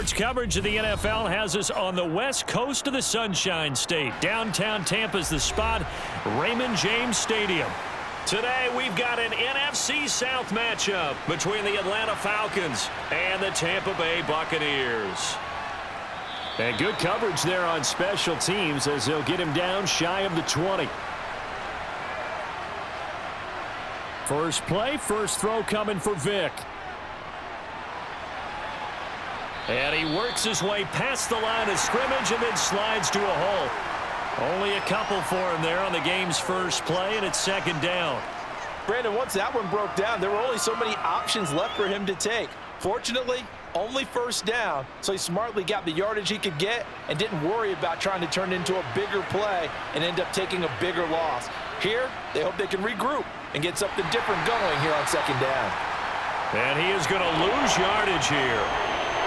Sports coverage of the NFL has us on the west coast of the Sunshine State. Downtown Tampa's the spot, Raymond James Stadium. Today, we've got an NFC South matchup between the Atlanta Falcons and the Tampa Bay Buccaneers. And good coverage there on special teams as they'll get him down shy of the 20. First play, first throw coming for Vic. And he works his way past the line of scrimmage and then slides to a hole. Only a couple for him there on the game's first play, and it's second down. Brandon, once that one broke down, there were only so many options left for him to take. Fortunately, only first down, so he smartly got the yardage he could get and didn't worry about trying to turn it into a bigger play and end up taking a bigger loss. Here, they hope they can regroup and get something different going here on second down. And he is going to lose yardage here.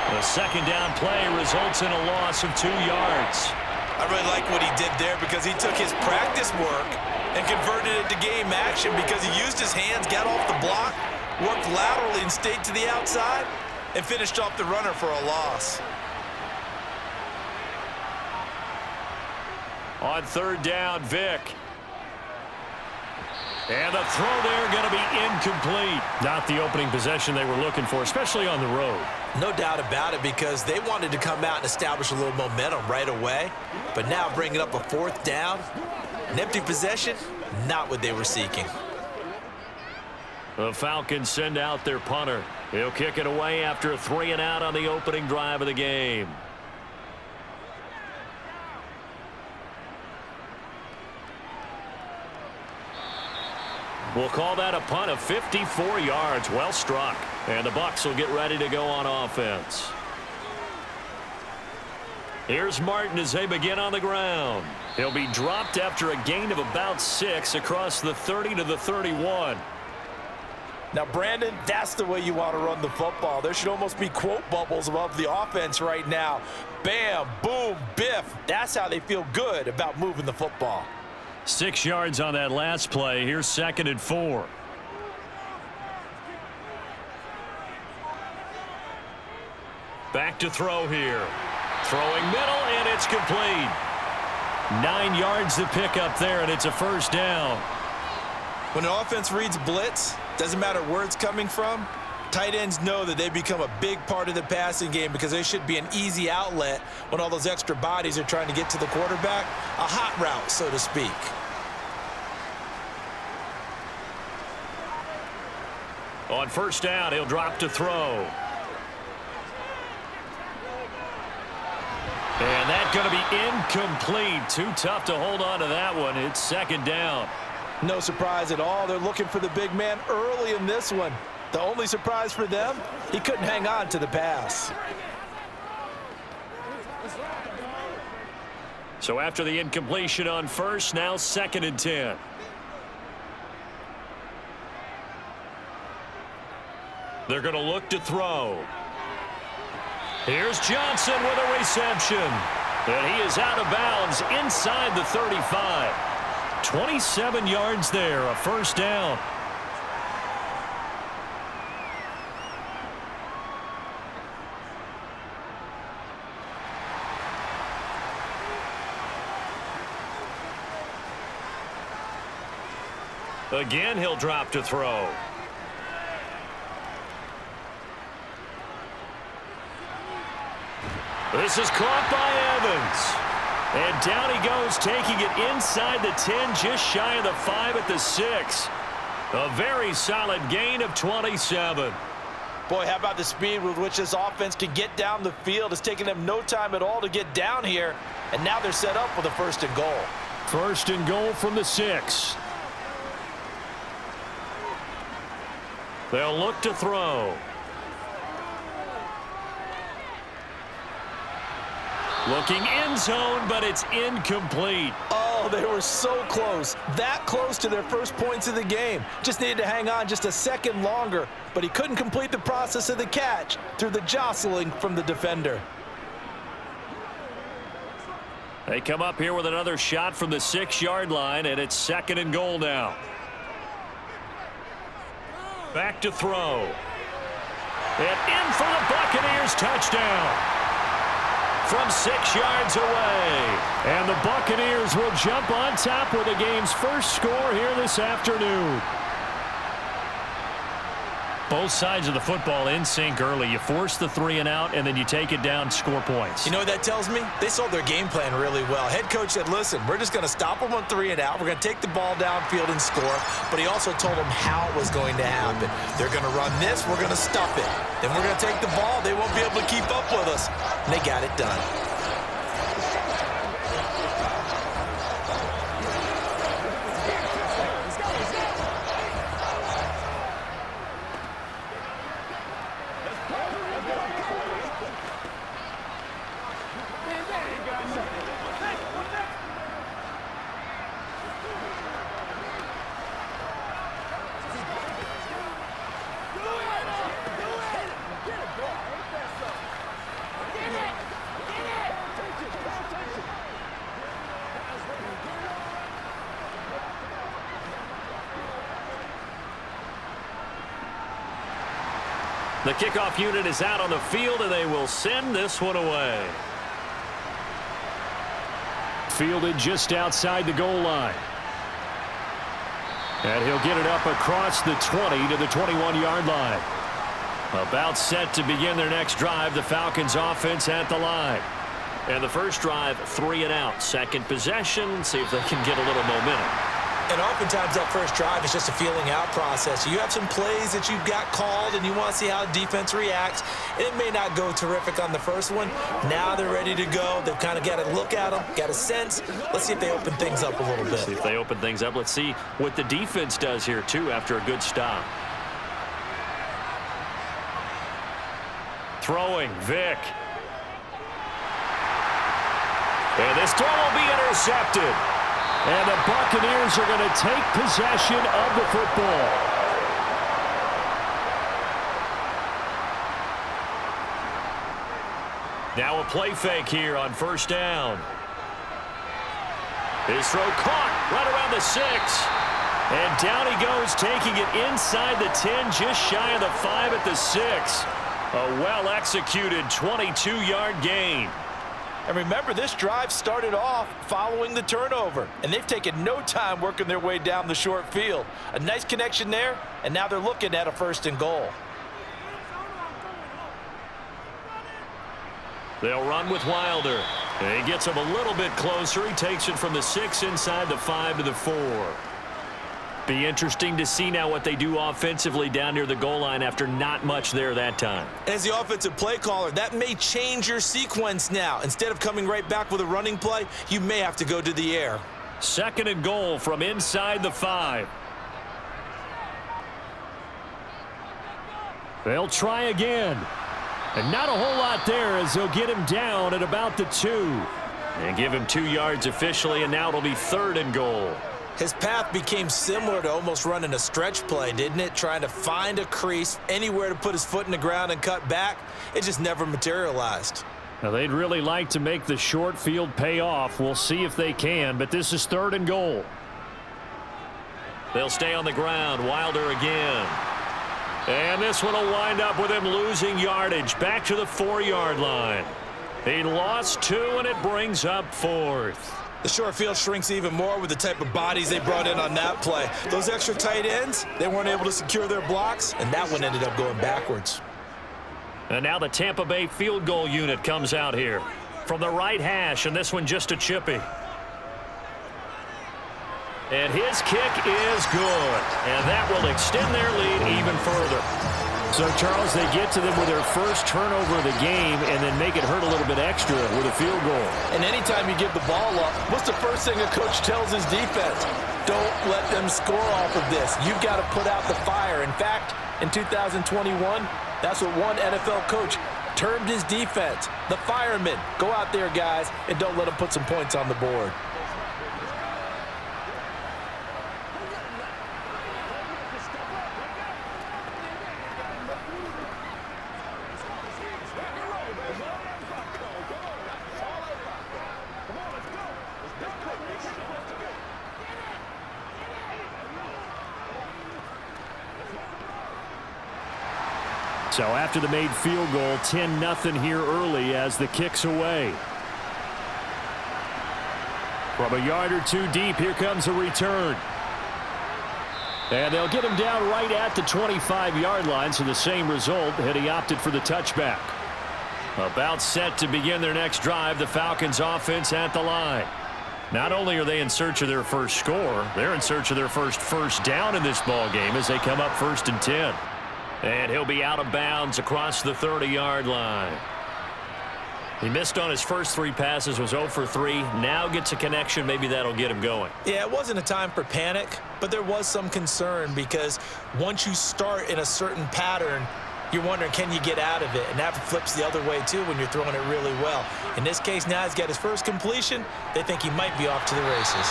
The second down play results in a loss of 2 yards. I really like what he did there because he took his practice work and converted it to game action because he used his hands, got off the block, worked laterally and stayed to the outside, and finished off the runner for a loss. On third down, Vic. And the throw there going to be incomplete. Not the opening possession they were looking for, especially on the road. No doubt about it, because they wanted to come out and establish a little momentum right away. But now bringing up a fourth down, an empty possession, not what they were seeking. The Falcons send out their punter. He'll kick it away after a 3-and-out on the opening drive of the game. We'll call that a punt of 54 yards. Well struck. And the Bucs will get ready to go on offense. Here's Martin as they begin on the ground. He'll be dropped after a gain of about 6 across the 30 to the 31. Now, Brandon, that's the way you want to run the football. There should almost be quote bubbles above the offense right now. Bam, boom, biff. That's how they feel good about moving the football. 6 yards on that last play. Here's 2nd and 4. Back to throw here. Throwing middle, and it's complete. 9 yards to pick up there, and it's a first down. When an offense reads blitz, doesn't matter where it's coming from, tight ends know that they become a big part of the passing game because they should be an easy outlet when all those extra bodies are trying to get to the quarterback. A hot route, so to speak. On first down, he'll drop to throw. And that's going to be incomplete. Too tough to hold on to that one. It's second down. No surprise at all. They're looking for the big man early in this one. The only surprise for them, he couldn't hang on to the pass. So after the incompletion on first, now 2nd and 10. They're going to look to throw. Here's Johnson with a reception. And he is out of bounds inside the 35. 27 yards there, a first down. Again, he'll drop to throw. This is caught by Evans. And down he goes, taking it inside the 10, just shy of the 5 at the 6. A very solid gain of 27. Boy, how about the speed with which this offense can get down the field? It's taken them no time at all to get down here. And now they're set up with a 1st and goal. 1st and goal from the 6. They'll look to throw. Looking end zone, but it's incomplete. Oh, they were so close. That close to their first points of the game. Just needed to hang on just a second longer, but he couldn't complete the process of the catch through the jostling from the defender. They come up here with another shot from the 6-yard line, and it's 2nd and goal now. Back to throw. And in for the Buccaneers touchdown. from 6 yards away. And the Buccaneers will jump on top with the game's first score here this afternoon. Both sides of the football in sync early. You force the 3 and out, and then you take it down, score points. You know what that tells me? They sold their game plan really well. Head coach said, listen, we're just going to stop them on 3 and out. We're going to take the ball downfield and score. But he also told them how it was going to happen. They're going to run this. We're going to stuff it. Then we're going to take the ball. They won't be able to keep up with us. And they got it done. The kickoff unit is out on the field, and they will send this one away. Fielded just outside the goal line. And he'll get it up across the 20 to the 21-yard line. About set to begin their next drive, the Falcons offense at the line. And the first drive, 3 and out. Second possession, see if they can get a little momentum. And oftentimes that first drive is just a feeling out process. You have some plays that you've got called and you want to see how defense reacts. It may not go terrific on the first one. Now they're ready to go. They've kind of got to look at them, got a sense. Let's see if they open things up a little bit. See if they open things up. Let's see what the defense does here, too, after a good stop. Throwing, Vick. And this throw will be intercepted. And the Buccaneers are going to take possession of the football. Now a play fake here on first down. His throw caught right around the 6. And down he goes, taking it inside the 10, just shy of the 5 at the 6. A well-executed 22-yard gain. And remember, this drive started off following the turnover, and they've taken no time working their way down the short field. A nice connection there, and now they're looking at a 1st and goal. They'll run with Wilder. And he gets him a little bit closer. He takes it from the 6 inside the 5 to the 4. Be interesting to see now what they do offensively down near the goal line after not much there that time. As the offensive play caller, that may change your sequence now. Instead of coming right back with a running play, you may have to go to the air. 2nd and goal from inside the 5. They'll try again. And not a whole lot there as they'll get him down at about the 2. And give him 2 yards officially, and now it'll be 3rd and goal. His path became similar to almost running a stretch play, didn't it? Trying to find a crease, anywhere to put his foot in the ground and cut back. It just never materialized. Now, they'd really like to make the short field pay off. We'll see if they can, but this is 3rd and goal. They'll stay on the ground. Wilder again. And this one will wind up with him losing yardage back to the 4-yard line. He lost 2, and it brings up 4th. The short field shrinks even more with the type of bodies they brought in on that play. Those extra tight ends, they weren't able to secure their blocks, and that one ended up going backwards. And now the Tampa Bay field goal unit comes out here from the right hash, and this one just a chippy. And his kick is good, and that will extend their lead even further. So, Charles, they get to them with their first turnover of the game and then make it hurt a little bit extra with a field goal. And anytime you give the ball up, what's the first thing a coach tells his defense? Don't let them score off of this. You've got to put out the fire. In fact, in 2021, that's what one NFL coach termed his defense. The firemen. Go out there, guys, and don't let them put some points on the board. So after the made field goal, 10-0 here early as the kick's away. From a yard or two deep, here comes a return. And they'll get him down right at the 25-yard line, so the same result had he opted for the touchback. About set to begin their next drive, the Falcons offense at the line. Not only are they in search of their first score, they're in search of their first down in this ball game as they come up 1st and 10. And he'll be out of bounds across the 30-yard line. He missed on his first 3 passes, was 0 for 3. Now gets a connection. Maybe that'll get him going. Yeah, it wasn't a time for panic, but there was some concern because once you start in a certain pattern, you're wondering, can you get out of it? And that flips the other way, too, when you're throwing it really well. In this case, now he's got his first completion. They think he might be off to the races.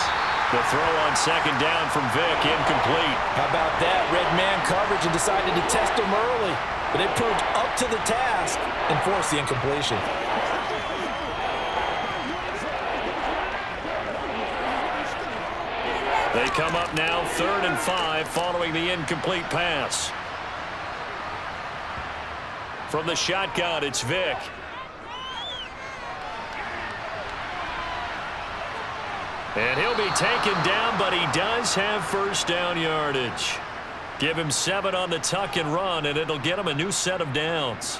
The throw on 2nd down from Vick, incomplete. How about that? Red man coverage and decided to test him early. But they proved up to the task and forced the incompletion. They come up now 3rd and 5 following the incomplete pass. From the shotgun, it's Vick. And he'll be taken down, but he does have first down yardage. Give him 7 on the tuck and run, and it'll get him a new set of downs.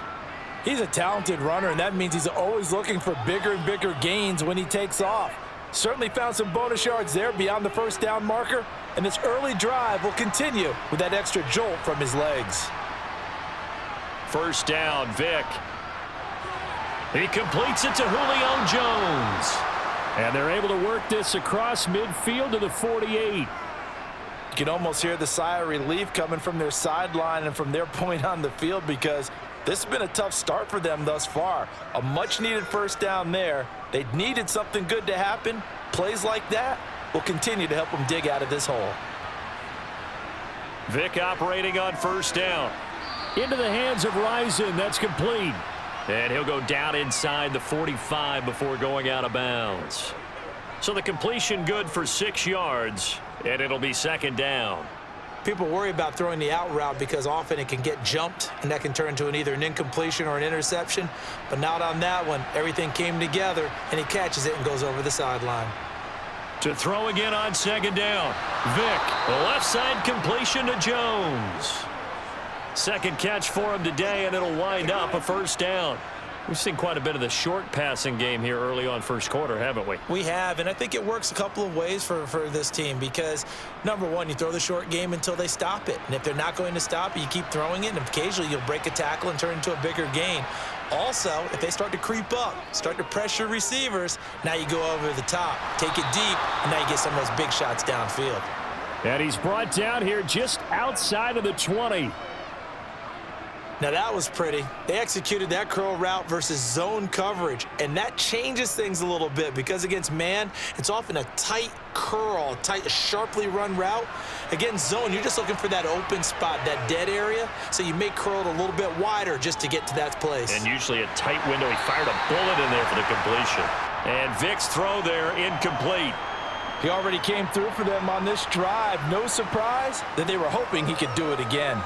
He's a talented runner, and that means he's always looking for bigger and bigger gains when he takes off. Certainly found some bonus yards there beyond the first down marker, and this early drive will continue with that extra jolt from his legs. First down, Vick. He completes it to Julio Jones. And they're able to work this across midfield to the 48. You can almost hear the sigh of relief coming from their sideline and from their point on the field because this has been a tough start for them thus far. A much-needed first down there. They needed something good to happen. Plays like that will continue to help them dig out of this hole. Vick operating on first down. Into the hands of Rison. That's complete. And he'll go down inside the 45 before going out of bounds. So the completion good for 6 yards, and it'll be 2nd down. People worry about throwing the out route because often it can get jumped, and that can turn into either an incompletion or an interception. But not on that one. Everything came together, and he catches it and goes over the sideline. To throw again on 2nd down. Vick, left side completion to Jones. 2nd catch for him today, and it'll wind up a first down. We've seen quite a bit of the short passing game here early on first quarter, haven't we? We have, and I think it works a couple of ways for this team because, number one, you throw the short game until they stop it. And if they're not going to stop it, you keep throwing it, and occasionally you'll break a tackle and turn it into a bigger gain. Also, if they start to creep up, start to pressure receivers, now you go over the top, take it deep, and now you get some of those big shots downfield. And he's brought down here just outside of the 20. Now that was pretty. They executed that curl route versus zone coverage, and that changes things a little bit because against man, it's often a tight curl, tight, sharply run route. Against zone, you're just looking for that open spot, that dead area, so you make curl it a little bit wider just to get to that place. And usually a tight window. He fired a bullet in there for the completion. And Vick's throw there incomplete. He already came through for them on this drive. No surprise that they were hoping he could do it again.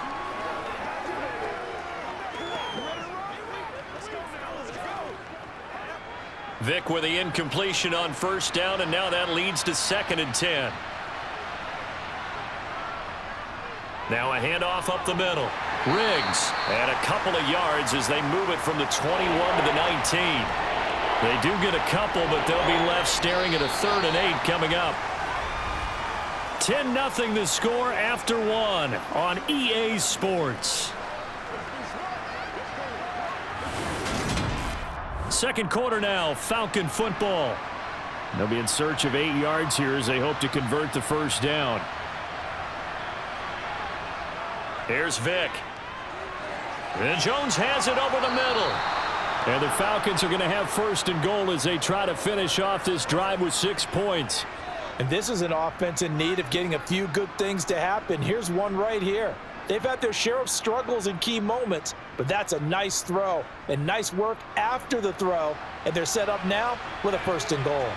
Vick with the incompletion on first down, and now that leads to 2nd and 10. Now a handoff up the middle. Riggs, and a couple of yards as they move it from the 21 to the 19. They do get a couple, but they'll be left staring at a 3rd and 8 coming up. 10-0 the score after 1 on EA Sports. Second quarter now, Falcon football. They'll be in search of 8 yards here as they hope to convert the first down. Here's Vick. And Jones has it over the middle. And the Falcons are going to have 1st and goal as they try to finish off this drive with 6 points. And this is an offense in need of getting a few good things to happen. Here's one right here. They've had their share of struggles in key moments, but that's a nice throw and nice work after the throw, and they're set up now with a 1st and goal.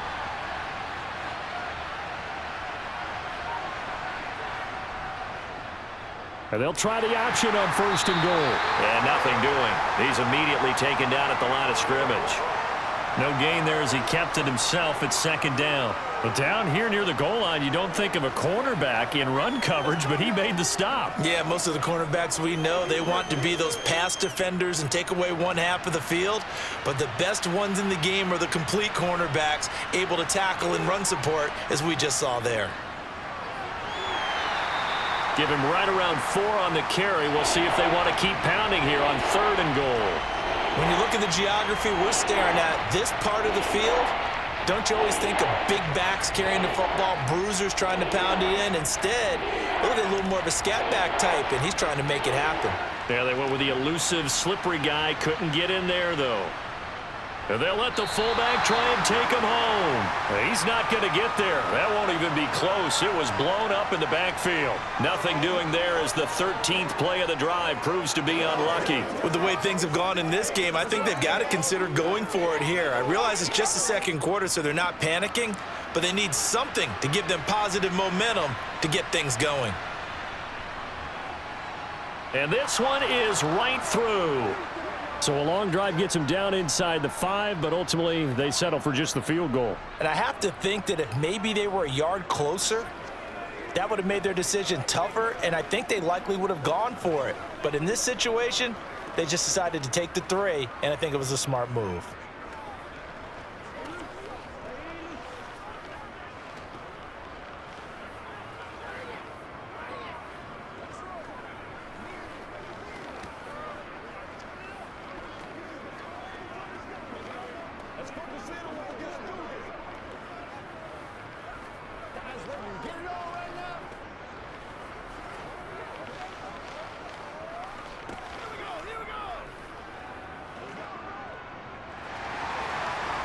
And they'll try the option on 1st and goal. And nothing doing. He's immediately taken down at the line of scrimmage. No gain there as he kept it himself at 2nd down. But down here near the goal line, you don't think of a cornerback in run coverage, but he made the stop. Yeah, most of the cornerbacks we know, they want to be those pass defenders and take away one half of the field. But the best ones in the game are the complete cornerbacks, able to tackle and run support, as we just saw there. Give him right around 4 on the carry. We'll see if they want to keep pounding here on 3rd and goal. When you look at the geography we're staring at, this part of the field, don't you always think of big backs carrying the football, bruisers trying to pound it in? Instead, look at a little more of a scat back type, and he's trying to make it happen. Yeah, they went with the elusive, slippery guy. Couldn't get in there, though. And they'll let the fullback try and take him home. He's not going to get there. That won't even be close. It was blown up in the backfield. Nothing doing there as the 13th play of the drive proves to be unlucky. With the way things have gone in this game, I think they've got to consider going for it here. I realize it's just the 2nd quarter, so they're not panicking, but they need something to give them positive momentum to get things going. And this one is right through. So a long drive gets them down inside the 5, but ultimately they settle for just the field goal. And I have to think that if maybe they were a yard closer, that would have made their decision tougher, and I think they likely would have gone for it. But in this situation, they just decided to take the 3, and I think it was a smart move.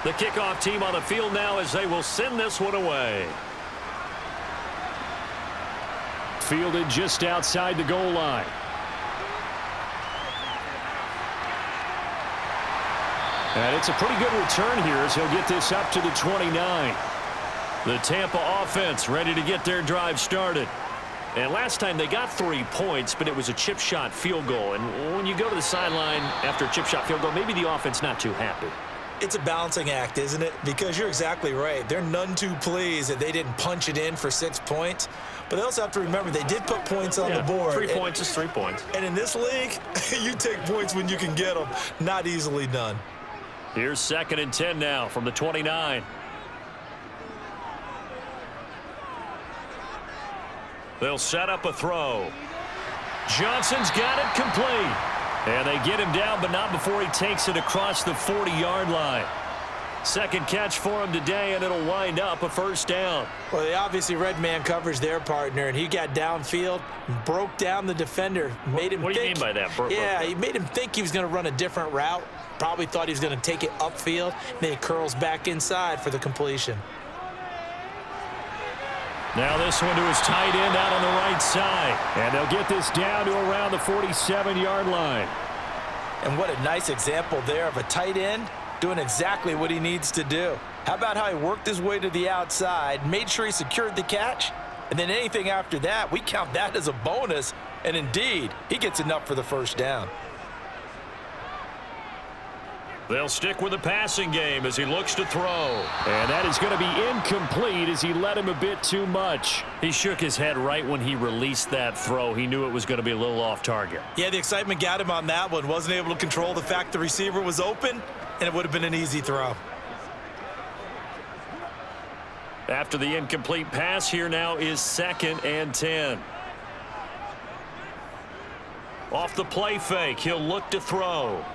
The kickoff team on the field now as they will send this one away. Fielded just outside the goal line. And it's a pretty good return here as he'll get this up to the 29. The Tampa offense ready to get their drive started. And last time they got 3 points, but it was a chip shot field goal. And when you go to the sideline after a chip shot field goal, maybe the offense not too happy. It's a balancing act, isn't it? Because you're exactly right. They're none too pleased that they didn't punch it in for 6 points. But they also have to remember they did put points on the board. 3 points is 3 points. And in this league, you take points when you can get them. Not easily done. Here's 2nd and 10 now from the 29. They'll set up a throw. Johnson's got it complete. And they get him down, but not before he takes it across the 40-yard line. Second catch for him today, and it'll wind up a 1st down. Well, they obviously red man coverage their partner, and he got downfield, broke down the defender, made him think. What do you mean by that? Yeah, he made him think he was going to run a different route. Probably thought he was going to take it upfield. Then he curls back inside for the completion. Now this one to his tight end out on the right side. And they'll get this down to around the 47-yard line. And what a nice example there of a tight end doing exactly what he needs to do. How about how he worked his way to the outside, made sure he secured the catch, and then anything after that, we count that as a bonus. And indeed, he gets enough for the 1st down. They'll stick with the passing game as he looks to throw. And that is going to be incomplete as he let him a bit too much. He shook his head right when he released that throw. He knew it was going to be a little off target. Yeah, the excitement got him on that one. Wasn't able to control the fact the receiver was open, and it would have been an easy throw. After the incomplete pass, here now is 2nd and 10. Off the play fake, he'll look to throw.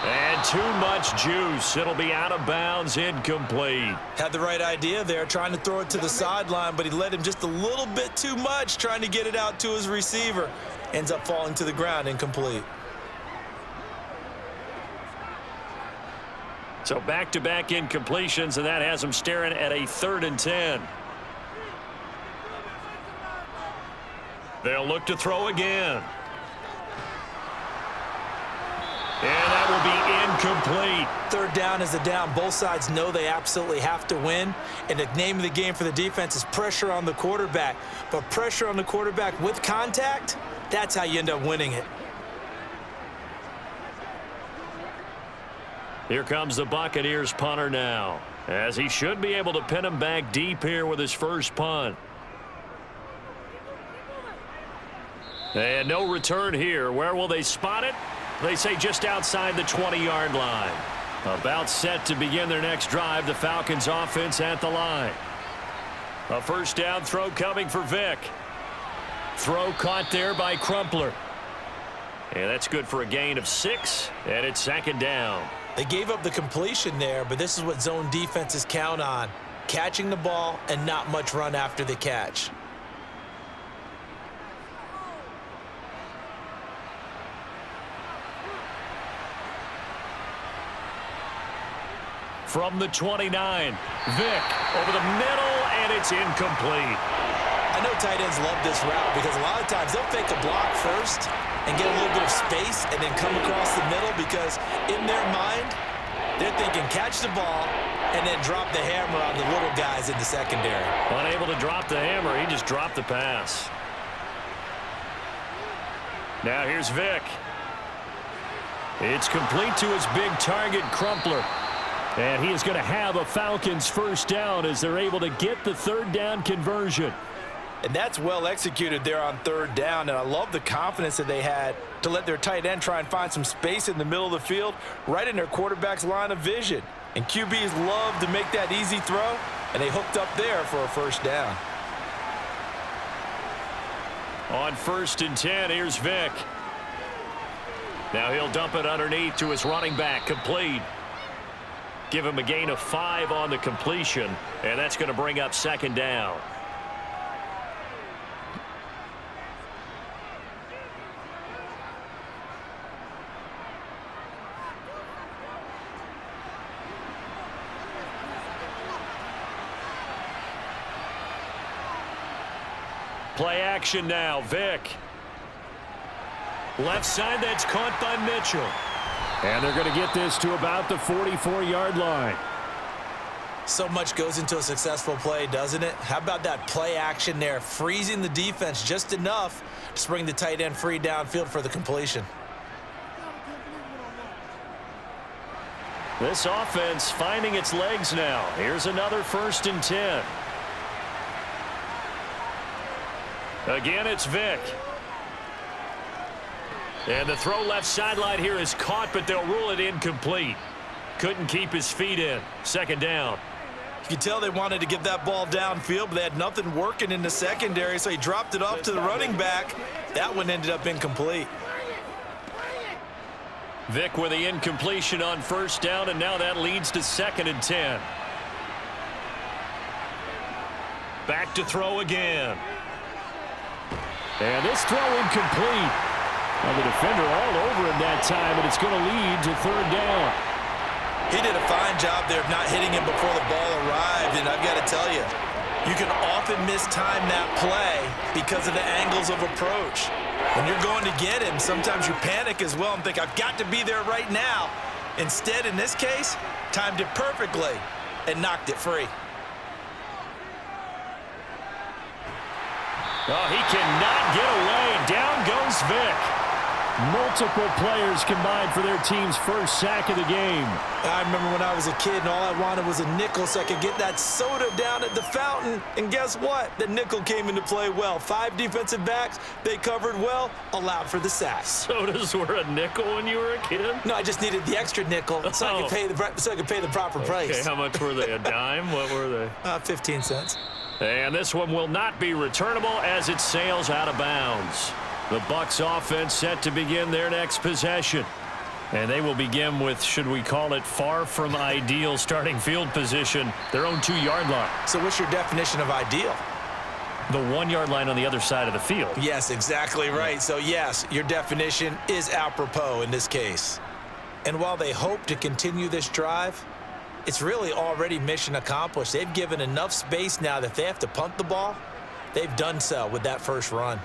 And too much juice. It'll be out of bounds, incomplete. Had the right idea there, trying to throw it to the sideline, but he let him just a little bit too much, trying to get it out to his receiver. Ends up falling to the ground, incomplete. So back-to-back incompletions, and that has him staring at a 3rd and 10. They'll look to throw again. And that will be incomplete. Third down is a down. Both sides know they absolutely have to win. And the name of the game for the defense is pressure on the quarterback. But pressure on the quarterback with contact, that's how you end up winning it. Here comes the Buccaneers punter now, as he should be able to pin him back deep here with his first punt. And no return here. Where will they spot it? They say just outside the 20-yard line. About set to begin their next drive. The Falcons offense at the line. A first down throw coming for Vick. Throw caught there by Crumpler. And that's good for a gain of 6, and it's second down. They gave up the completion there, but this is what zone defenses count on. Catching the ball and not much run after the catch. From the 29, Vick over the middle, and it's incomplete. I know tight ends love this route because a lot of times they'll fake a block first and get a little bit of space and then come across the middle because in their mind, they're thinking catch the ball and then drop the hammer on the little guys in the secondary. Unable to drop the hammer, he just dropped the pass. Now here's Vick. It's complete to his big target, Crumpler. And he is going to have a Falcons first down as they're able to get the third down conversion. And that's well executed there on third down. And I love the confidence that they had to let their tight end try and find some space in the middle of the field, right in their quarterback's line of vision. And QBs love to make that easy throw, and they hooked up there for a first down. On 1st and 10, here's Vick. Now he'll dump it underneath to his running back, complete. Give him a gain of 5 on the completion, and that's going to bring up second down. Play action now, Vick. Left side, that's caught by Mitchell. And they're going to get this to about the 44-yard line. So much goes into a successful play, doesn't it? How about that play action there, freezing the defense just enough to bring the tight end free downfield for the completion. This offense finding its legs now. Here's another 1st and 10. Again, it's Vick. And the throw left sideline here is caught, but they'll rule it incomplete. Couldn't keep his feet in. Second down. You can tell they wanted to get that ball downfield, but they had nothing working in the secondary, so he dropped it off to the running back. That one ended up incomplete. Vick with the incompletion on first down, and now that leads to 2nd and 10. Back to throw again. And this throw incomplete. Well, the defender all over him that time, and it's going to lead to 3rd down. He did a fine job there of not hitting him before the ball arrived, and I've got to tell you, you can often mistime that play because of the angles of approach. When you're going to get him, sometimes you panic as well and think, I've got to be there right now. Instead, in this case, timed it perfectly and knocked it free. Oh, he cannot get away. Down goes Vick. Multiple players combined for their team's first sack of the game. I remember when I was a kid and all I wanted was a nickel so I could get that soda down at the fountain. And guess what? The nickel came into play well. 5 defensive backs, they covered well, allowed for the sack. Sodas were a nickel when you were a kid? No, I just needed the extra nickel so I could pay the proper price. Okay, how much were they? A dime? What were they? 15 cents. And this one will not be returnable as it sails out of bounds. The Bucs offense set to begin their next possession. And they will begin with, should we call it, far from ideal starting field position, their own 2-yard line. So what's your definition of ideal? The 1-yard line on the other side of the field. Yes, exactly right. So yes, your definition is apropos in this case. And while they hope to continue this drive, it's really already mission accomplished. They've given enough space now that if they have to punt the ball, they've done so with that first run.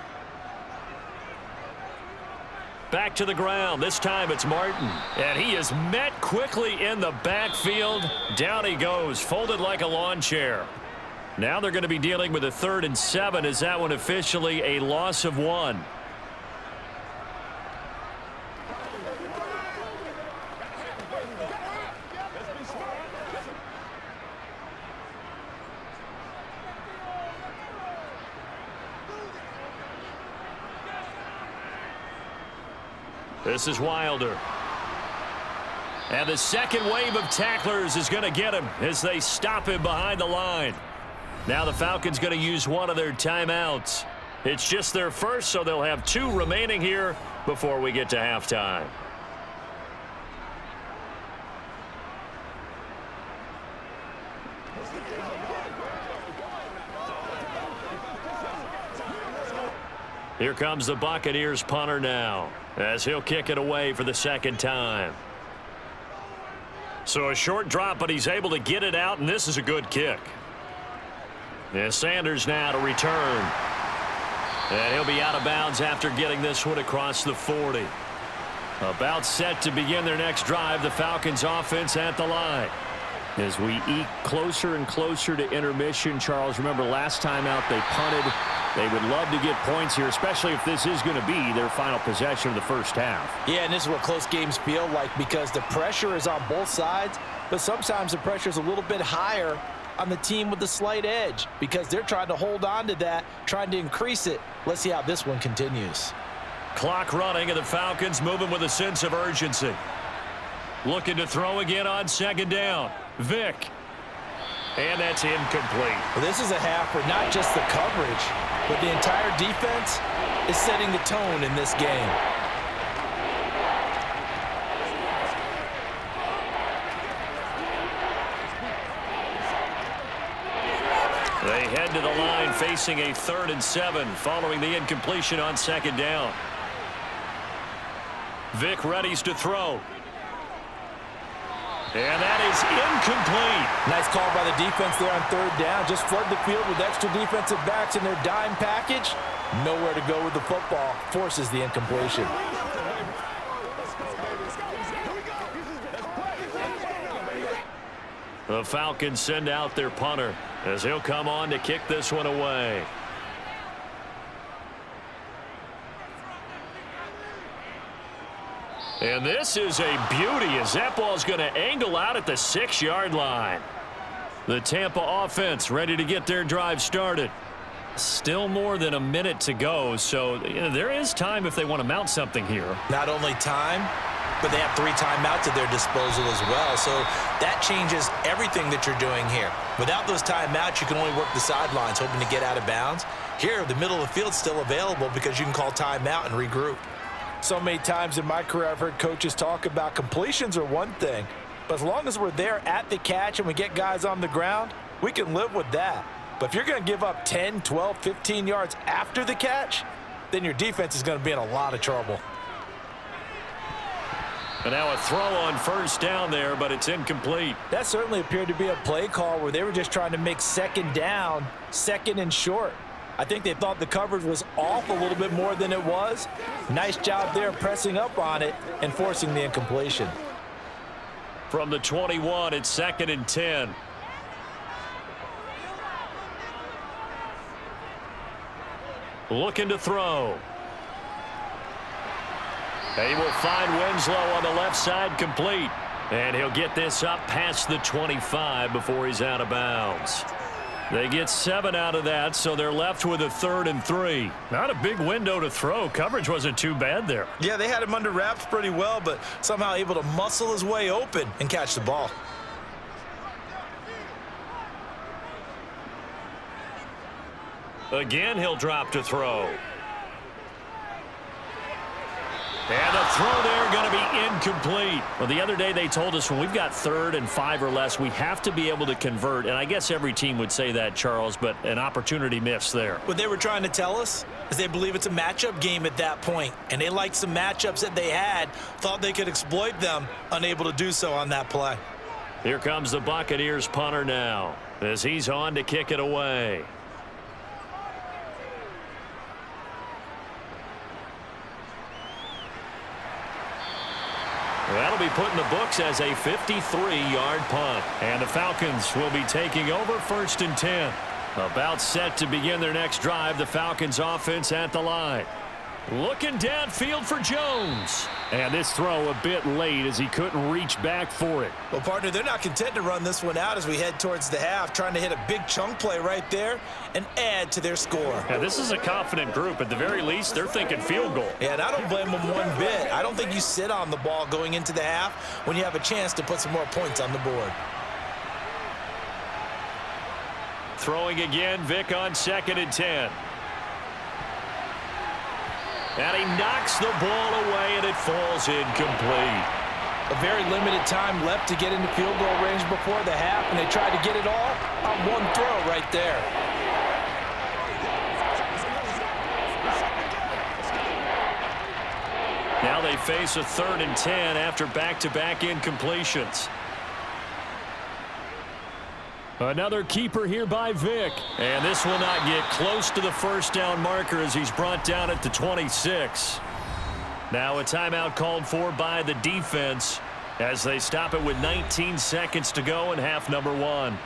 back to the ground. This time it's Martin. And he is met quickly in the backfield. Down he goes, folded like a lawn chair. Now they're going to be dealing with a 3rd and 7. Is that one officially a loss of 1? This is Wilder. And the second wave of tacklers is going to get him as they stop him behind the line. Now the Falcons going to use one of their timeouts. It's just their first, so they'll have 2 remaining here before we get to halftime. Here comes the Buccaneers punter now, as he'll kick it away for the 2nd time. So a short drop, but he's able to get it out, and this is a good kick. And Sanders now to return. And he'll be out of bounds after getting this one across the 40. About set to begin their next drive, the Falcons offense at the line. As we eke closer and closer to intermission, Charles, remember last time out they punted. They would love to get points here, especially if this is going to be their final possession of the first half. Yeah, and this is what close games feel like because the pressure is on both sides, but sometimes the pressure is a little bit higher on the team with the slight edge because they're trying to hold on to that, trying to increase it. Let's see how this one continues. Clock running, and the Falcons moving with a sense of urgency. Looking to throw again on 2nd down. Vick. And that's incomplete. Well, this is a half where not just the coverage, but the entire defense is setting the tone in this game. They head to the line facing a 3rd and 7 following the incompletion on 2nd down. Vick readies to throw. And that is incomplete. Nice call by the defense there on 3rd down. Just flood the field with extra defensive backs in their dime package. Nowhere to go with the football. Forces the incompletion. The Falcons send out their punter as he'll come on to kick this one away. And this is a beauty as that ball's going to angle out at the 6-yard line. The Tampa offense ready to get their drive started. Still more than a minute to go, so there is time if they want to mount something here. Not only time, but they have 3 timeouts at their disposal as well. So that changes everything that you're doing here. Without those timeouts, you can only work the sidelines, hoping to get out of bounds. Here, the middle of the field's still available because you can call timeout and regroup. So many times in my career, I've heard coaches talk about completions are one thing, but as long as we're there at the catch and we get guys on the ground, we can live with that. But if you're going to give up 10, 12, 15 yards after the catch, then your defense is going to be in a lot of trouble. And now a throw on 1st down there, but it's incomplete. That certainly appeared to be a play call where they were just trying to make 2nd down, 2nd and short. I think they thought the coverage was off a little bit more than it was. Nice job there pressing up on it and forcing the incompletion. From the 21, it's 2nd and 10. Looking to throw. He will find Winslow on the left side, complete. And he'll get this up past the 25 before he's out of bounds. They get 7 out of that, so they're left with a 3rd and 3. Not a big window to throw. Coverage wasn't too bad there. Yeah, they had him under wraps pretty well, but somehow able to muscle his way open and catch the ball. Again, he'll drop to throw. And the throw there going to be incomplete. Well, the other day they told us when we've got 3rd and 5 or less, we have to be able to convert. And I guess every team would say that, Charles, but an opportunity missed there. What they were trying to tell us is they believe it's a matchup game at that point. And they liked some matchups that they had, thought they could exploit them, unable to do so on that play. Here comes the Buccaneers punter now as he's on to kick it away. That'll be put in the books as a 53-yard punt. And the Falcons will be taking over 1st and 10. About set to begin their next drive. The Falcons offense at the line. Looking downfield for Jones. And this throw a bit late as he couldn't reach back for it. Well, partner, they're not content to run this one out as we head towards the half, trying to hit a big chunk play right there and add to their score. Yeah, this is a confident group. At the very least, they're thinking field goal. Yeah, and I don't blame them one bit. I don't think you sit on the ball going into the half when you have a chance to put some more points on the board. Throwing again, Vic on 2nd and 10. And he knocks the ball away, and it falls incomplete. A very limited time left to get into field goal range before the half, and they tried to get it all on one throw right there. Now they face a 3rd and 10 after back-to-back incompletions. Another keeper here by Vic. And this will not get close to the first down marker as he's brought down at the 26. Now a timeout called for by the defense as they stop it with 19 seconds to go in half number 1.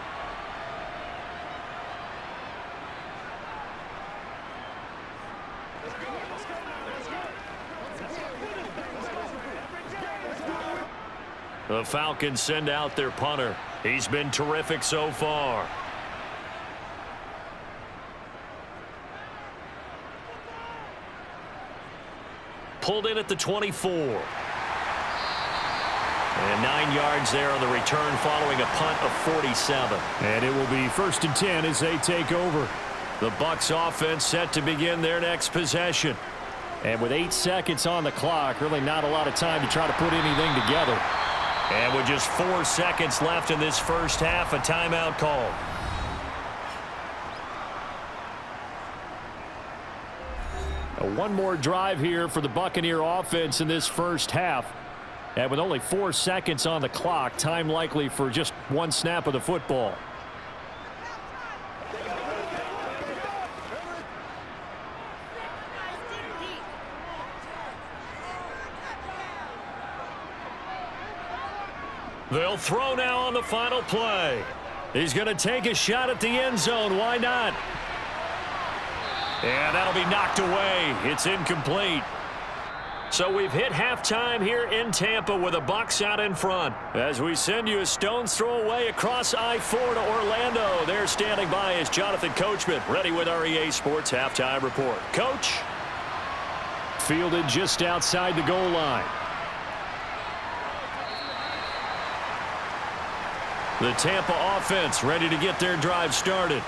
The Falcons send out their punter. He's been terrific so far. Pulled in at the 24. And 9 yards there on the return following a punt of 47. And it will be 1st and 10 as they take over. The Bucs offense set to begin their next possession. And with 8 seconds on the clock, really not a lot of time to try to put anything together. And with just 4 seconds left in this first half, a timeout call. One more drive here for the Buccaneer offense in this first half. And with only 4 seconds on the clock, time likely for just one snap of the football. They'll throw now on the final play. He's going to take a shot at the end zone. Why not? And that'll be knocked away. It's incomplete. So we've hit halftime here in Tampa with the Bucs out in front. As we send you a stone's throw away across I-4 to Orlando. There standing by is Jonathan Coachman, ready with our EA Sports Halftime Report. Coach. Fielded just outside the goal line. The Tampa offense ready to get their drive started.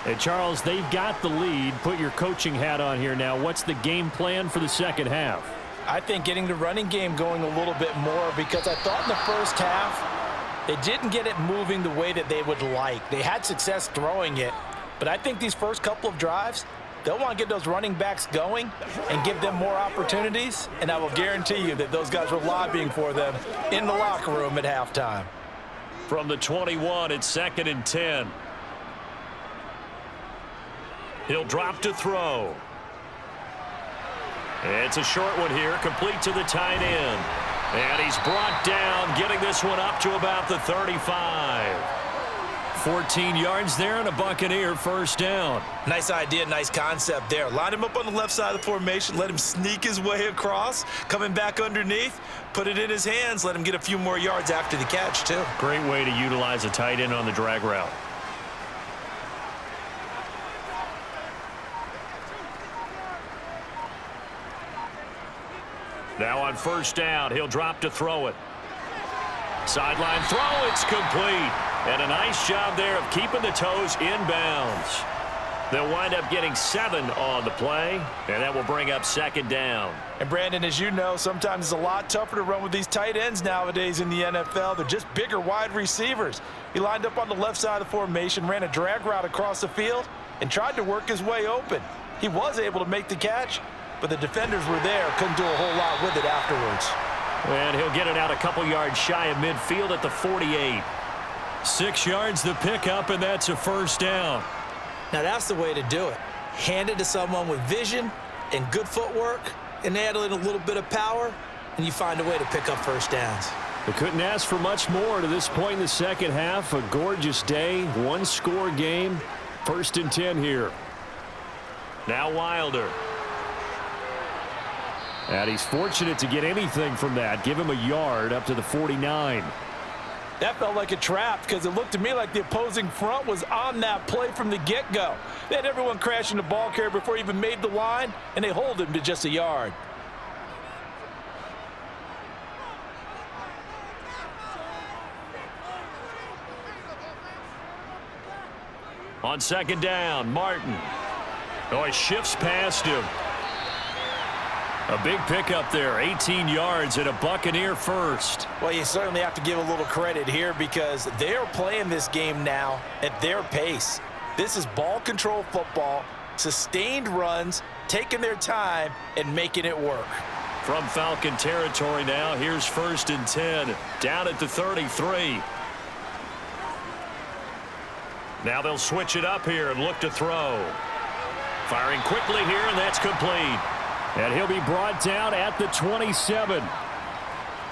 And Charles, they've got the lead. Put your coaching hat on here now. What's the game plan for the second half? I think getting the running game going a little bit more, because I thought in the first half they didn't get it moving the way that they would like. They had success throwing it, but I think these first couple of drives, they'll want to get those running backs going and give them more opportunities, and I will guarantee you that those guys were lobbying for them in the locker room at halftime. From the 21, it's 2nd and 10. He'll drop to throw. It's a short one here, complete to the tight end. And he's brought down, getting this one up to about the 35. 14 yards there and a Buccaneer first down. Nice idea, nice concept there. Line him up on the left side of the formation, let him sneak his way across, coming back underneath, put it in his hands, let him get a few more yards after the catch, too. Great way to utilize a tight end on the drag route. Now on first down, he'll drop to throw it. Sideline throw, it's complete. And a nice job there of keeping the toes inbounds. They'll wind up getting 7 on the play, and that will bring up 2nd down. And Brandon, as you know, sometimes it's a lot tougher to run with these tight ends nowadays in the NFL. They're just bigger wide receivers. He lined up on the left side of the formation, ran a drag route across the field, and tried to work his way open. He was able to make the catch, but the defenders were there, couldn't do a whole lot with it afterwards. And he'll get it out a couple yards shy of midfield at the 48. 6 yards the pickup, and that's a first down. Now that's the way to do it. Hand it to someone with vision and good footwork, and add in a little bit of power, and you find a way to pick up first downs. They couldn't ask for much more to this point in the second half. A gorgeous day, one-score game. 1st and 10 here. Now Wilder. And he's fortunate to get anything from that. Give him a yard up to the 49. That felt like a trap because it looked to me like the opposing front was on that play from the get-go. They had everyone crashing the ball carrier before he even made the line, and they hold him to just a yard. On 2nd down, Martin. Oh, he shifts past him. A big pickup there, 18 yards and a Buccaneer first. Well, you certainly have to give a little credit here because they're playing this game now at their pace. This is ball control football, sustained runs, taking their time and making it work. From Falcon territory now, here's 1st and 10, down at the 33. Now they'll switch it up here and look to throw. Firing quickly here, and that's complete. And he'll be brought down at the 27.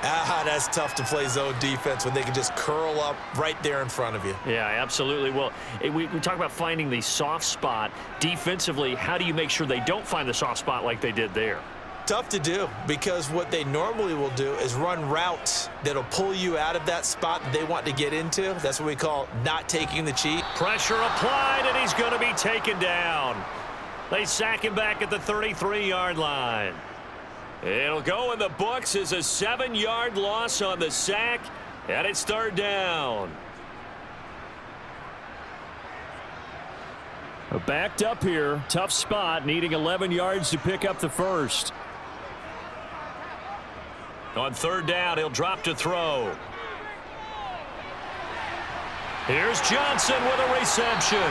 That's tough to play zone defense when they can just curl up right there in front of you. Yeah, absolutely. Well, we talk about finding the soft spot. Defensively, how do you make sure they don't find the soft spot like they did there? Tough to do because what they normally will do is run routes that'll pull you out of that spot that they want to get into. That's what we call not taking the cheat. Pressure applied, and he's going to be taken down. They sack him back at the 33-yard line. It'll go in the books as a 7-yard loss on the sack, and it's 3rd down. Backed up here, tough spot, needing 11 yards to pick up the first. On 3rd down, he'll drop to throw. Here's Johnson with a reception.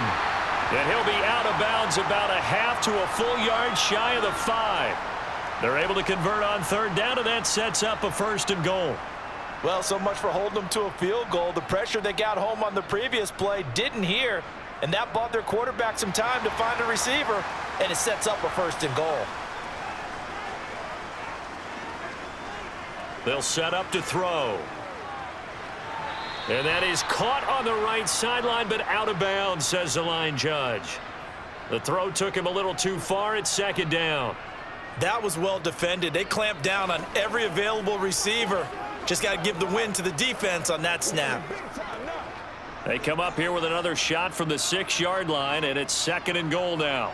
And he'll be out of bounds about a half to a full yard shy of the 5. They're able to convert on 3rd down, and that sets up a 1st and goal. Well, so much for holding them to a field goal. The pressure they got home on the previous play didn't hear, and that bought their quarterback some time to find a receiver, and it sets up a 1st and goal. They'll set up to throw. And that is caught on the right sideline, but out of bounds, says the line judge. The throw took him a little too far. It's 2nd down. That was well defended. They clamped down on every available receiver. Just got to give the win to the defense on that snap. They come up here with another shot from the 6-yard line, and it's 2nd and goal now.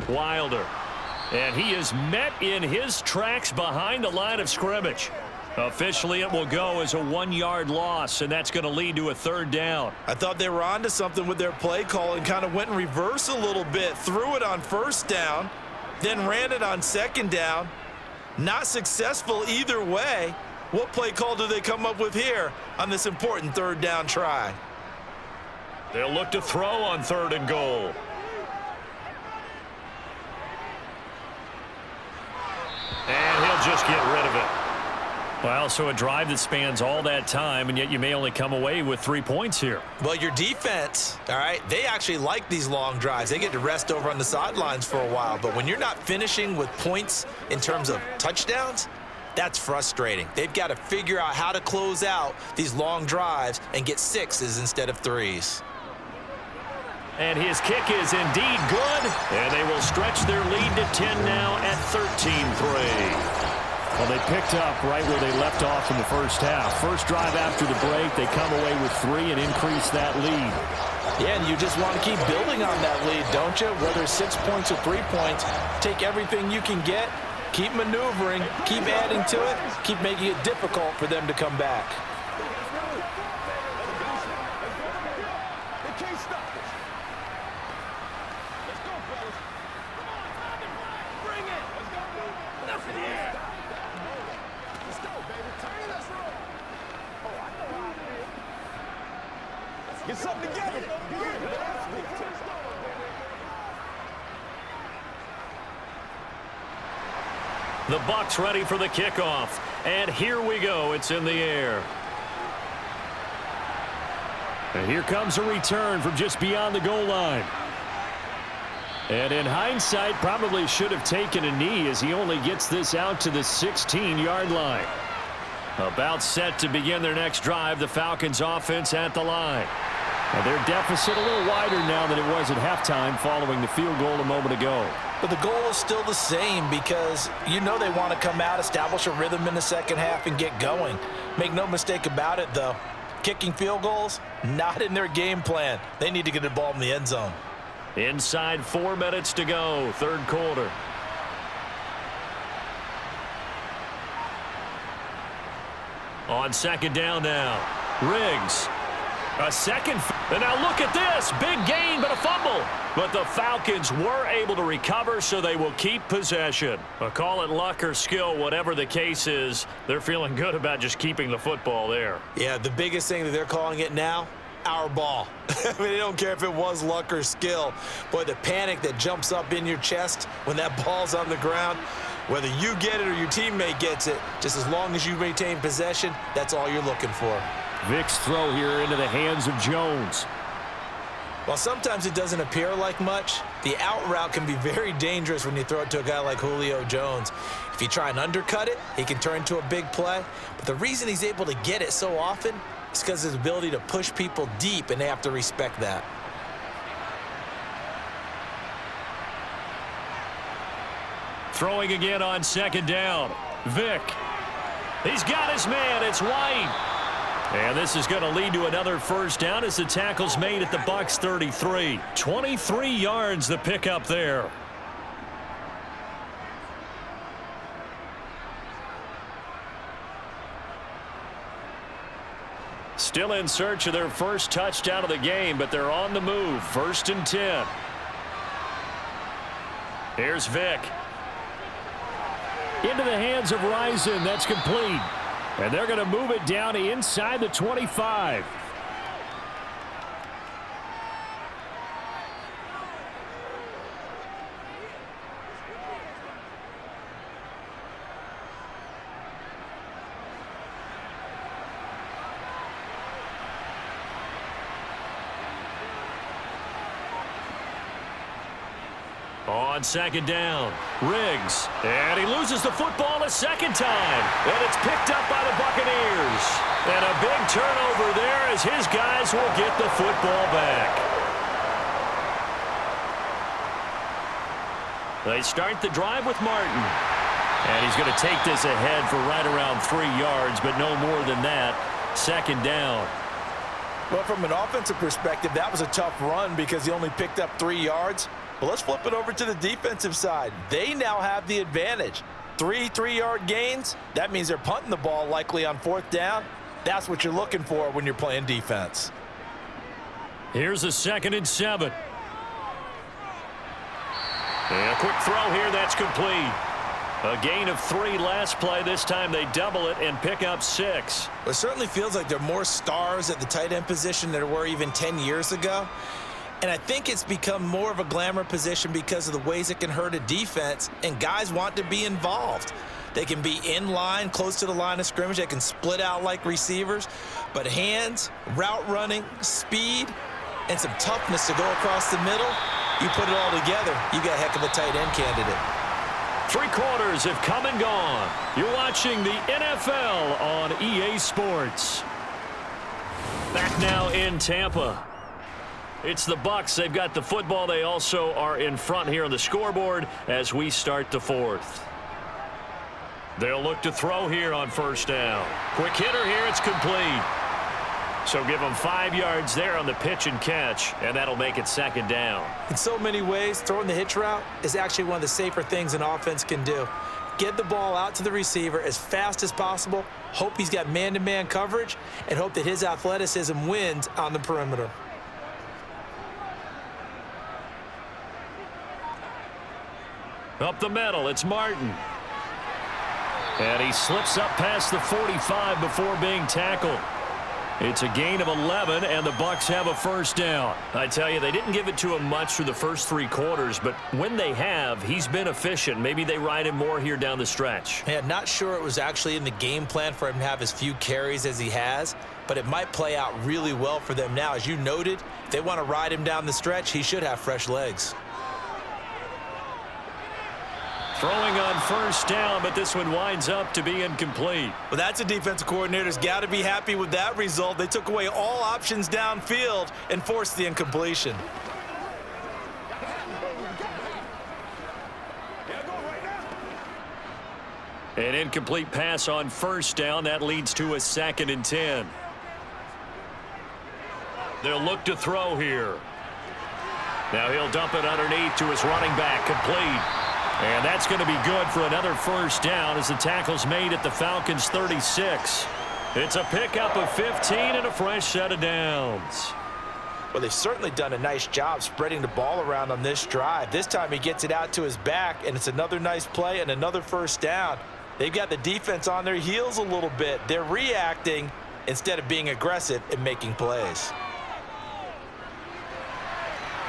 Wilder. And he is met in his tracks behind the line of scrimmage. Officially, it will go as a 1-yard loss, and that's going to lead to a 3rd down. I thought they were onto something with their play call and kind of went in reverse a little bit. Threw it on 1st down, then ran it on 2nd down. Not successful either way. What play call do they come up with here on this important 3rd down try? They'll look to throw on 3rd and goal. And he'll just get rid of it. Well, so a drive that spans all that time, and yet you may only come away with 3 points here. Well, your defense, all right, they actually like these long drives. They get to rest over on the sidelines for a while. But when you're not finishing with points in terms of touchdowns, that's frustrating. They've got to figure out how to close out these long drives and get 6s instead of 3s. And his kick is indeed good, and they will stretch their lead to 10 now at 13-3. Well, they picked up right where they left off in the first half. First drive after the break, they come away with 3 and increase that lead. Yeah, and you just want to keep building on that lead, don't you? Whether it's 6 points or 3 points, take everything you can get, keep maneuvering, keep adding to it, keep making it difficult for them to come back. Get something together. The Bucs ready for the kickoff. And here we go. It's in the air. And here comes a return from just beyond the goal line. And in hindsight, probably should have taken a knee as he only gets this out to the 16-yard line. About set to begin their next drive, the Falcons offense at the line. And their deficit a little wider now than it was at halftime following the field goal a moment ago. But the goal is still the same because you know they want to come out, establish a rhythm in the second half, and get going. Make no mistake about it, though. Kicking field goals, not in their game plan. They need to get the ball in the end zone. Inside 4 minutes to go, third quarter. On second down now, Riggs. A second. And now look at this. Big gain, but a fumble. But the Falcons were able to recover, so they will keep possession. Call it luck or skill, whatever the case is. They're feeling good about just keeping the football there. Yeah, the biggest thing that they're calling it now, our ball. I mean, they don't care if it was luck or skill. Boy, the panic that jumps up in your chest when that ball's on the ground, whether you get it or your teammate gets it, just as long as you maintain possession, that's all you're looking for. Vic's throw here into the hands of Jones. While sometimes it doesn't appear like much, the out route can be very dangerous when you throw it to a guy like Julio Jones. If you try and undercut it, he can turn into a big play. But the reason he's able to get it so often is because of his ability to push people deep, and they have to respect that. Throwing again on second down. Vic. He's got his man. It's White. And this is going to lead to another first down as the tackle's made at the Bucs 33. 23 yards the pickup there. Still in search of their first touchdown of the game, but they're on the move. 1st and 10. Here's Vic. Into the hands of Rison. That's complete. And they're going to move it down inside the 25. On second down, Riggs. And he loses the football a second time. And it's picked up by the Buccaneers. And a big turnover there as his guys will get the football back. They start the drive with Martin. And he's going to take this ahead for right around 3 yards, but no more than that. Second down. Well, from an offensive perspective, that was a tough run because he only picked up 3 yards. Well, let's flip it over to the defensive side. They now have the advantage. 3 3-yard gains. That means they're punting the ball likely on 4th down. That's what you're looking for when you're playing defense. Here's a 2nd and 7. And a quick throw here. That's complete. A gain of 3 last play. This time they double it and pick up 6. Well, it certainly feels like there are more stars at the tight end position than there were even 10 years ago. And I think it's become more of a glamour position because of the ways it can hurt a defense, and guys want to be involved. They can be in line, close to the line of scrimmage. They can split out like receivers. But hands, route running, speed, and some toughness to go across the middle, you put it all together, you got a heck of a tight end candidate. 3 quarters have come and gone. You're watching the NFL on EA Sports. Back now in Tampa. It's the Bucs. They've got the football. They also are in front here on the scoreboard as we start the 4th. They'll look to throw here on 1st down. Quick hitter here. It's complete. So give them 5 yards there on the pitch and catch, and that'll make it 2nd down. In so many ways, throwing the hitch route is actually one of the safer things an offense can do. Get the ball out to the receiver as fast as possible, hope he's got man-to-man coverage, and hope that his athleticism wins on the perimeter. Up the middle, it's Martin. And he slips up past the 45 before being tackled. It's a gain of 11, and the Bucs have a 1st down. I tell you, they didn't give it to him much through the first 3 quarters, but when they have, he's been efficient. Maybe they ride him more here down the stretch. Man, not sure it was actually in the game plan for him to have as few carries as he has, but it might play out really well for them now. As you noted, if they want to ride him down the stretch, he should have fresh legs. Throwing on first down, but this one winds up to be incomplete. Well, that's a defensive coordinator's got to be happy with that result. They took away all options downfield and forced the incompletion. An incomplete pass on first down. That leads to a 2nd and 10. They'll look to throw here. Now he'll dump it underneath to his running back, complete. And that's going to be good for another first down as the tackle's made at the Falcons' 36. It's a pickup of 15 and a fresh set of downs. Well, they've certainly done a nice job spreading the ball around on this drive. This time he gets it out to his back, and it's another nice play and another first down. They've got the defense on their heels a little bit. They're reacting instead of being aggressive and making plays.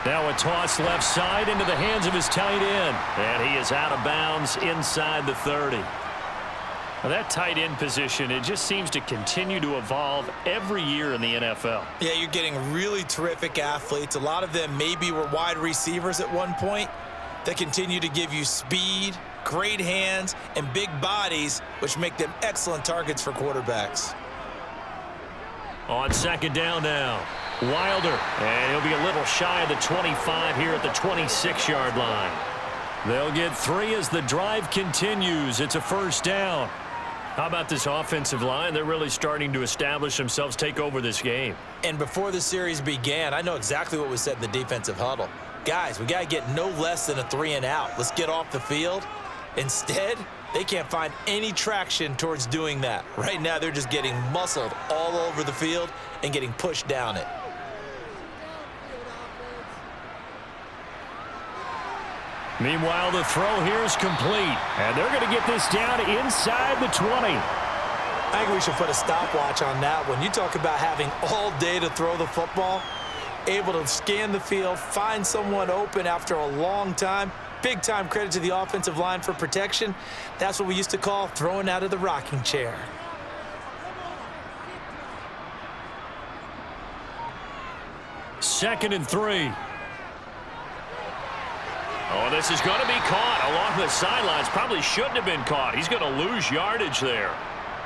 Now a toss left side into the hands of his tight end. And he is out of bounds inside the 30. Well, that tight end position, it just seems to continue to evolve every year in the NFL. Yeah, you're getting really terrific athletes. A lot of them maybe were wide receivers at one point that continue to give you speed, great hands, and big bodies, which make them excellent targets for quarterbacks. On second down now, Wilder, and he'll be a little shy of the 25 here at the 26-yard line. They'll get 3 as the drive continues. It's a first down. How about this offensive line? They're really starting to establish themselves, take over this game. And before the series began, I know exactly what was said in the defensive huddle. Guys, we got to get no less than a 3 and out. Let's get off the field. Instead, they can't find any traction towards doing that. Right now, they're just getting muscled all over the field and getting pushed down it. Meanwhile, the throw here is complete, and they're going to get this down inside the 20. I think we should put a stopwatch on that one. You talk about having all day to throw the football, able to scan the field, find someone open after a long time. Big time credit to the offensive line for protection. That's what we used to call throwing out of the rocking chair. Second and 3. Oh, this is going to be caught along the sidelines. Probably shouldn't have been caught. He's going to lose yardage there.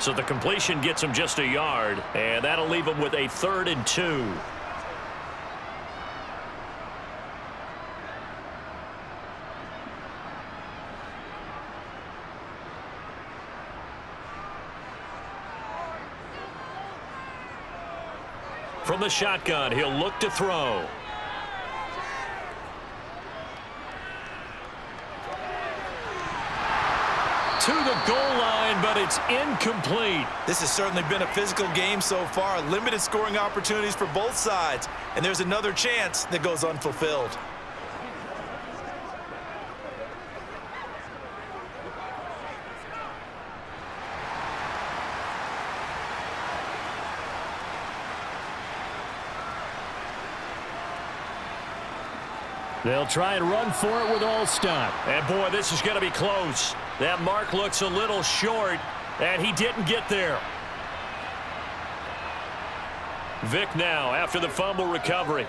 So the completion gets him just a yard, and that'll leave him with a 3rd and 2. From the shotgun, he'll look to throw. To the goal line, but it's incomplete. This has certainly been a physical game so far. Limited scoring opportunities for both sides. And there's another chance that goes unfulfilled. They'll try and run for it with Allstott. And, boy, this is going to be close. That mark looks a little short, and he didn't get there. Vick now after the fumble recovery.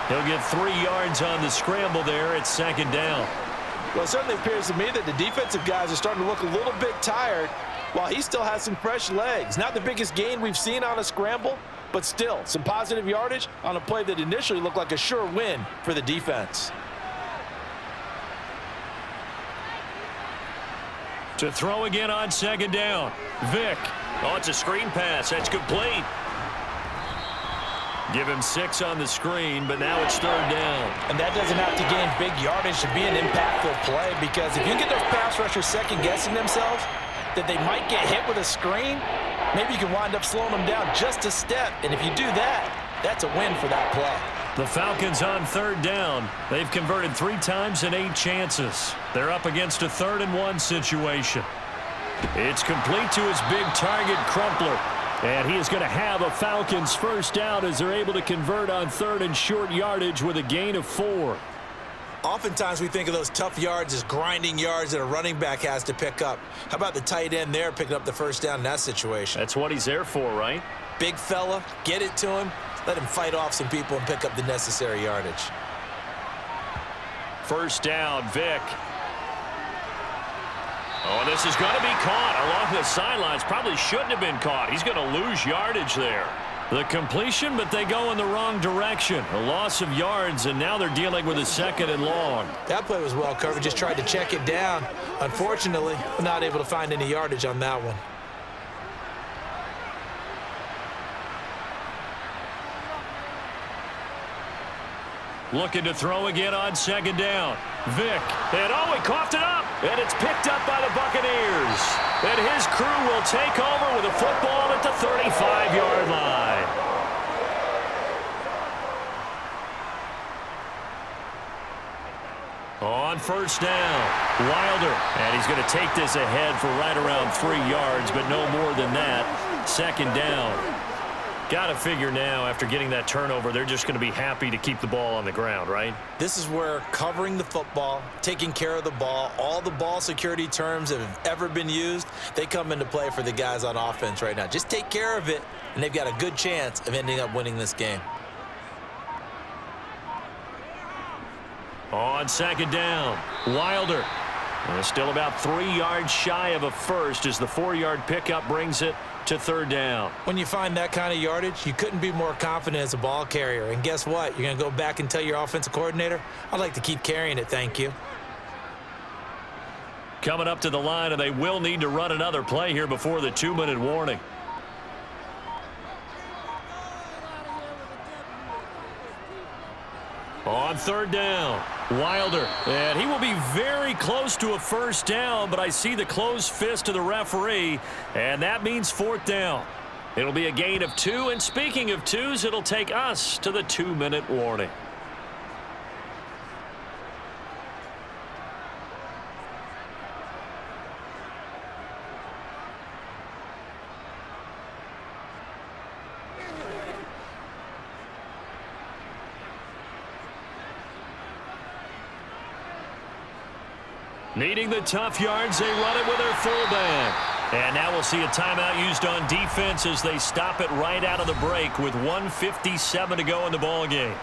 He'll get 3 yards on the scramble there at second down. Well, it certainly appears to me that the defensive guys are starting to look a little bit tired while he still has some fresh legs. Not the biggest gain we've seen on a scramble, but still some positive yardage on a play that initially looked like a sure win for the defense. To throw again on second down. Vick. Oh, it's a screen pass. That's complete. Give him 6 on the screen, but now it's 3rd down. And that doesn't have to gain big yardage to be an impactful play, because if you get those pass rushers second-guessing themselves that they might get hit with a screen, maybe you can wind up slowing them down just a step. And if you do that, that's a win for that play. The Falcons on 3rd down. They've converted 3 times in 8 chances. They're up against a 3rd and 1 situation. It's complete to his big target, Crumpler. And he is going to have a Falcons first down as they're able to convert on 3rd and short yardage with a gain of 4. Oftentimes we think of those tough yards as grinding yards that a running back has to pick up. How about the tight end there picking up the first down in that situation? That's what he's there for, right? Big fella, get it to him, let him fight off some people and pick up the necessary yardage. First down, Vic. Oh, this is going to be caught along the sidelines. Probably shouldn't have been caught. He's going to lose yardage there. The completion, but they go in the wrong direction. A loss of yards, and now they're dealing with a 2nd and long. That play was well covered. Just tried to check it down. Unfortunately, not able to find any yardage on that one. Looking to throw again on 2nd down. Vic, and he coughed it up, and it's picked up by the Buccaneers. And his crew will take over with a football at the 35-yard line. On first down, Wilder, and he's going to take this ahead for right around 3 yards, but no more than that. 2nd down. Got to figure now, after getting that turnover, they're just going to be happy to keep the ball on the ground, right? This is where covering the football, taking care of the ball, all the ball security terms that have ever been used, they come into play for the guys on offense right now. Just take care of it, and they've got a good chance of ending up winning this game. On 2nd down, Wilder. And still about 3 yards shy of a first as the 4-yard pickup brings it to 3rd down. When you find that kind of yardage, you couldn't be more confident as a ball carrier. And guess what? You're going to go back and tell your offensive coordinator, I'd like to keep carrying it, thank you. Coming up to the line, and they will need to run another play here before the 2-minute warning. On 3rd down, Wilder, and he will be very close to a first down, but I see the closed fist of the referee, and that means 4th down. It'll be a gain of 2, and speaking of 2s, it'll take us to the 2-minute warning. Needing the tough yards, they run it with their fullback. And now we'll see a timeout used on defense as they stop it right out of the break with 1:57 to go in the ball game.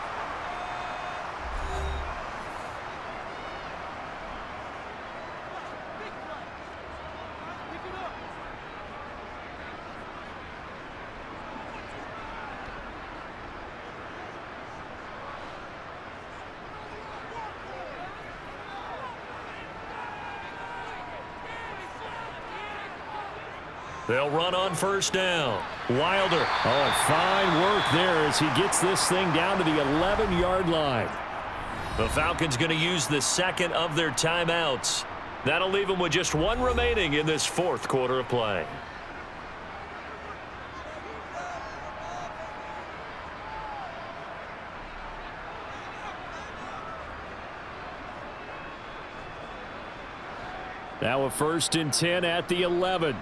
They'll run on first down. Wilder. Oh, fine work there as he gets this thing down to the 11-yard line. The Falcons going to use the 2nd of their timeouts. That'll leave them with just 1 remaining in this 4th quarter of play. Now a 1st and 10 at the 11.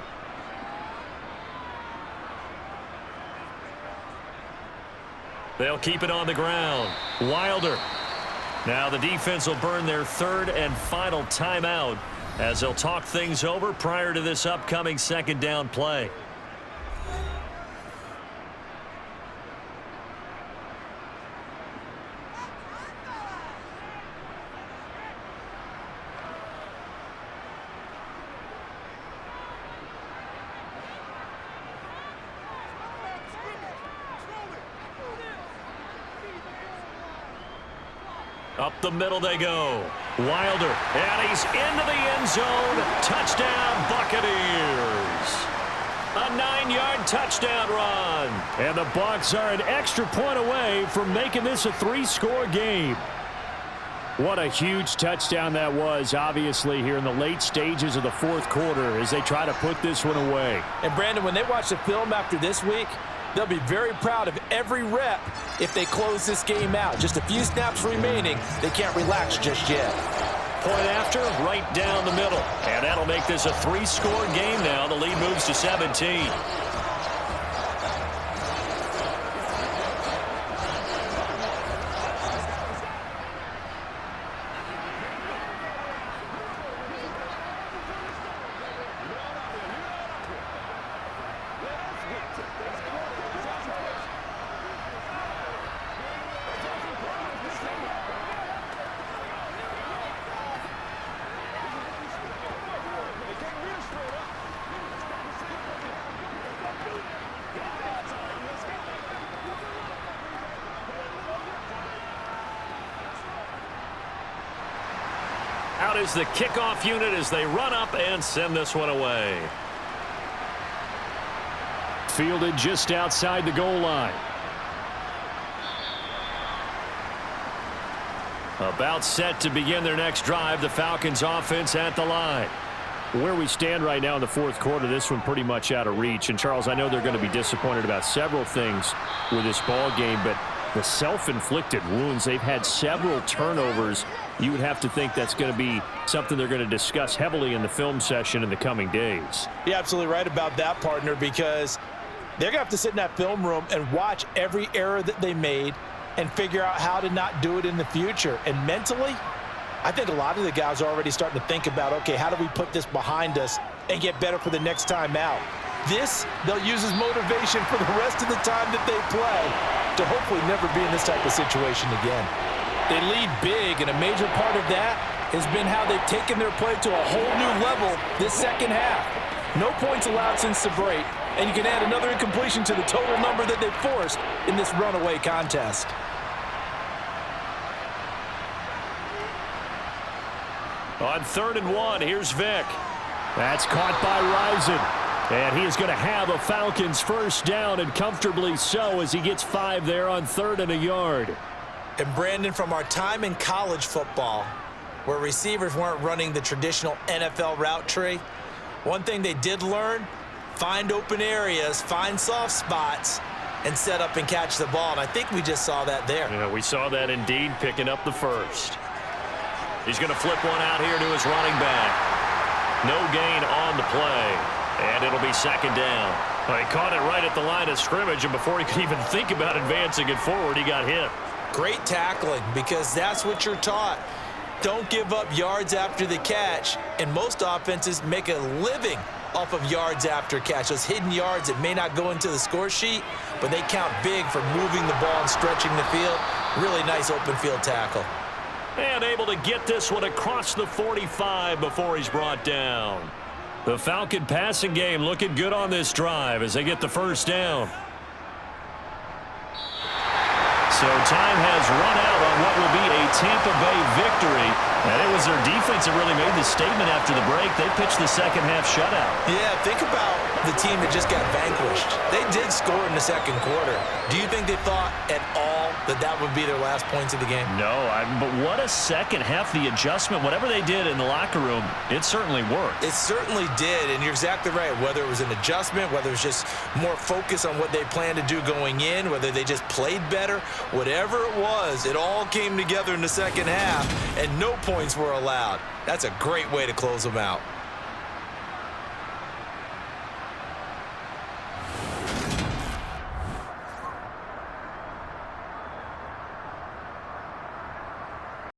They'll keep it on the ground. Wilder. Now the defense will burn their 3rd and final timeout as they'll talk things over prior to this upcoming 2nd down play. Up the middle they go. Wilder, and he's into the end zone. Touchdown, Buccaneers. A 9-yard touchdown run. And the Bucs are an extra point away from making this a 3-score game. What a huge touchdown that was, obviously, here in the late stages of the 4th quarter as they try to put this one away. And, Brandon, when they watch the film after this week, they'll be very proud of every rep if they close this game out. Just a few snaps remaining. They can't relax just yet. Point after, right down the middle. And that'll make this a 3-score game now. The lead moves to 17. is the kickoff unit as they run up and send this one away. Fielded just outside the goal line. About set to begin their next drive. The Falcons offense at the line. Where we stand right now in the fourth quarter, this one pretty much out of reach. And, Charles, I know they're going to be disappointed about several things with this ball game, but the self-inflicted wounds, they've had several turnovers. You would have to think that's going to be something they're going to discuss heavily in the film session in the coming days. You're absolutely right about that, partner, because they're going to have to sit in that film room and watch every error that they made and figure out how to not do it in the future. And mentally, I think a lot of the guys are already starting to think about, okay, how do we put this behind us and get better for the next time out? This, they'll use as motivation for the rest of the time that they play to hopefully never be in this type of situation again. They lead big, and a major part of that has been how they've taken their play to a whole new level this second half. No points allowed since the break, and you can add another incompletion to the total number that they've forced in this runaway contest. On 3rd and 1, here's Vick. That's caught by Rison. And he is going to have a Falcons first down, and comfortably so, as he gets 5 there on 3rd and a yard. And, Brandon, from our time in college football, where receivers weren't running the traditional NFL route tree, one thing they did learn, find open areas, find soft spots, and set up and catch the ball. And I think we just saw that there. Yeah, we saw that indeed, picking up the first. He's going to flip one out here to his running back. No gain on the play. And it'll be 2nd down. Well, he caught it right at the line of scrimmage, and before he could even think about advancing it forward, he got hit. Great tackling, because that's what you're taught. Don't give up yards after the catch, and most offenses make a living off of yards after catch. Those hidden yards that may not go into the score sheet, but they count big for moving the ball and stretching the field. Really nice open field tackle. And able to get this one across the 45 before he's brought down. The Falcon passing game looking good on this drive as they get the first down. So time has run out on what will be a Tampa Bay victory. And it was their defense that really made the statement after the break. They pitched the second half shutout. Yeah, think about the team that just got vanquished. They did score in the second quarter. Do you think they thought at all that that would be their last points of the game? No, but what a second half. The adjustment, whatever they did in the locker room, it certainly worked. It certainly did, and you're exactly right. Whether it was an adjustment, whether it was just more focus on what they planned to do going in, whether they just played better, whatever it was, it all came together in the second half, and no points were allowed. That's a great way to close them out.